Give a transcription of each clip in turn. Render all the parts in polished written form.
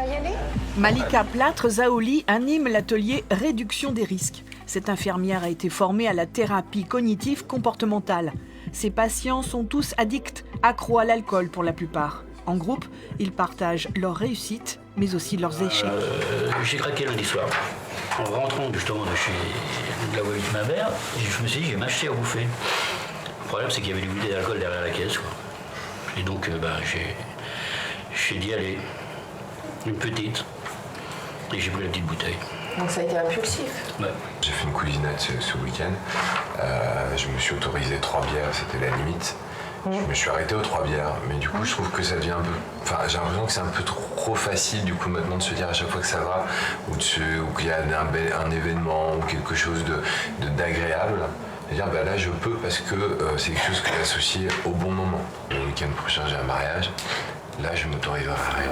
va y aller? Malika Plâtre-Zaouli anime l'atelier Réduction des risques. Cette infirmière a été formée à la thérapie cognitive comportementale. Ses patients sont tous addicts, accros à l'alcool pour la plupart. En groupe, ils partagent leurs réussites, mais aussi leurs échecs. J'ai craqué lundi soir. En rentrant justement de là où habite ma mère, je me suis dit, je vais m'acheter à bouffer. Le problème, c'est qu'il y avait du bouteille d'alcool derrière la caisse, quoi. Et donc, j'ai dit, allez, une petite. Et j'ai pris la petite bouteille. Donc ça a été impulsif. Ouais. J'ai fait une cousinade ce week-end. Je me suis autorisé 3 bières, c'était la limite. Je me suis arrêté aux 3 bières, mais du coup je trouve que ça devient un peu... Enfin, j'ai l'impression que c'est un peu trop facile du coup maintenant de se dire à chaque fois que ça va, ou qu'il y a un événement ou quelque chose d'agréable. De dire bah là je peux parce que c'est quelque chose que j'associe au bon moment. Le week-end prochain j'ai un mariage, là je m'autoriserai à rien.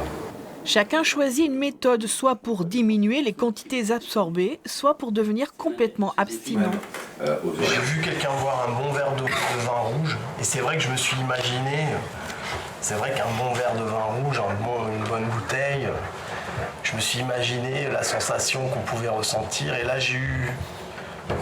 Chacun choisit une méthode, soit pour diminuer les quantités absorbées, soit pour devenir complètement abstinent. J'ai vu quelqu'un boire un bon verre de vin rouge, et c'est vrai que je me suis imaginé, c'est vrai qu'un bon verre de vin rouge, une bonne bouteille, je me suis imaginé la sensation qu'on pouvait ressentir, et là j'ai eu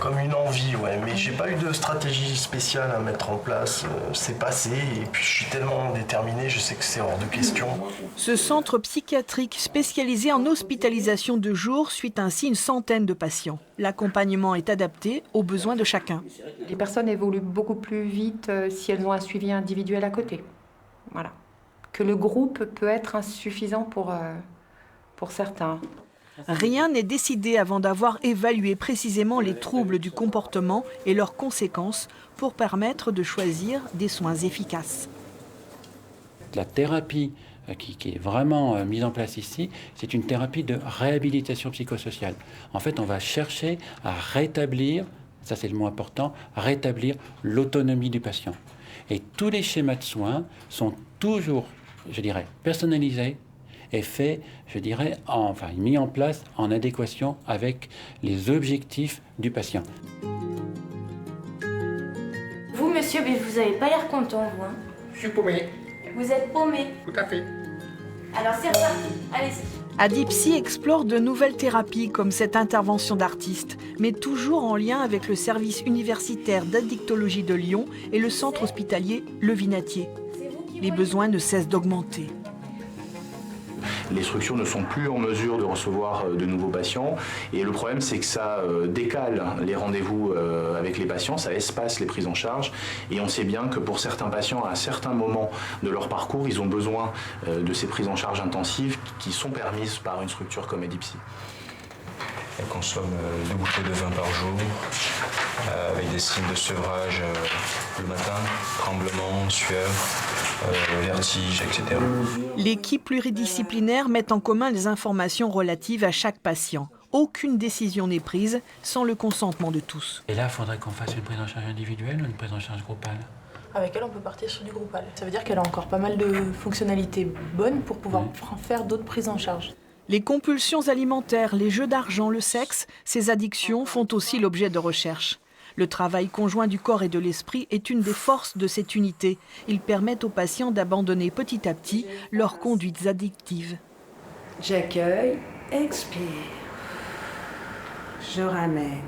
comme une envie, ouais, mais j'ai pas eu de stratégie spéciale à mettre en place. C'est passé et puis je suis tellement déterminé, je sais que c'est hors de question. Ce centre psychiatrique spécialisé en hospitalisation de jour suit ainsi une centaine de patients. L'accompagnement est adapté aux besoins de chacun. Les personnes évoluent beaucoup plus vite si elles ont un suivi individuel à côté. Voilà. Que le groupe peut être insuffisant pour certains. Rien n'est décidé avant d'avoir évalué précisément les troubles du comportement et leurs conséquences pour permettre de choisir des soins efficaces. La thérapie qui est vraiment mise en place ici, c'est une thérapie de réhabilitation psychosociale. En fait, on va chercher à rétablir, ça c'est le mot important, rétablir l'autonomie du patient. Et tous les schémas de soins sont toujours, je dirais, personnalisés, est fait, je dirais, mis en place en adéquation avec les objectifs du patient. Vous, monsieur, mais vous n'avez pas l'air content, vous. Hein. Je suis paumé. Vous êtes paumé. Tout à fait. Alors c'est reparti, allez-y. Adipsy explore de nouvelles thérapies comme cette intervention d'artiste, mais toujours en lien avec le service universitaire d'addictologie de Lyon et le centre hospitalier Le Vinatier. Les besoins ne cessent d'augmenter. Les structures ne sont plus en mesure de recevoir de nouveaux patients et le problème c'est que ça décale les rendez-vous avec les patients, ça espace les prises en charge et on sait bien que pour certains patients à un certain moment de leur parcours ils ont besoin de ces prises en charge intensives qui sont permises par une structure comme Adipsy. Elle consomme 2 bouteilles de vin par jour, avec des signes de sevrage le matin, tremblement, sueur, vertige, etc. L'équipe pluridisciplinaire met en commun les informations relatives à chaque patient. Aucune décision n'est prise sans le consentement de tous. Et là, il faudrait qu'on fasse une prise en charge individuelle ou une prise en charge groupale? Avec elle, on peut partir sur du groupal. Ça veut dire qu'elle a encore pas mal de fonctionnalités bonnes pour pouvoir faire d'autres prises en charge. Les compulsions alimentaires, les jeux d'argent, le sexe, ces addictions font aussi l'objet de recherches. Le travail conjoint du corps et de l'esprit est une des forces de cette unité. Il permet aux patients d'abandonner petit à petit leurs conduites addictives. J'accueille, expire. Je ramène.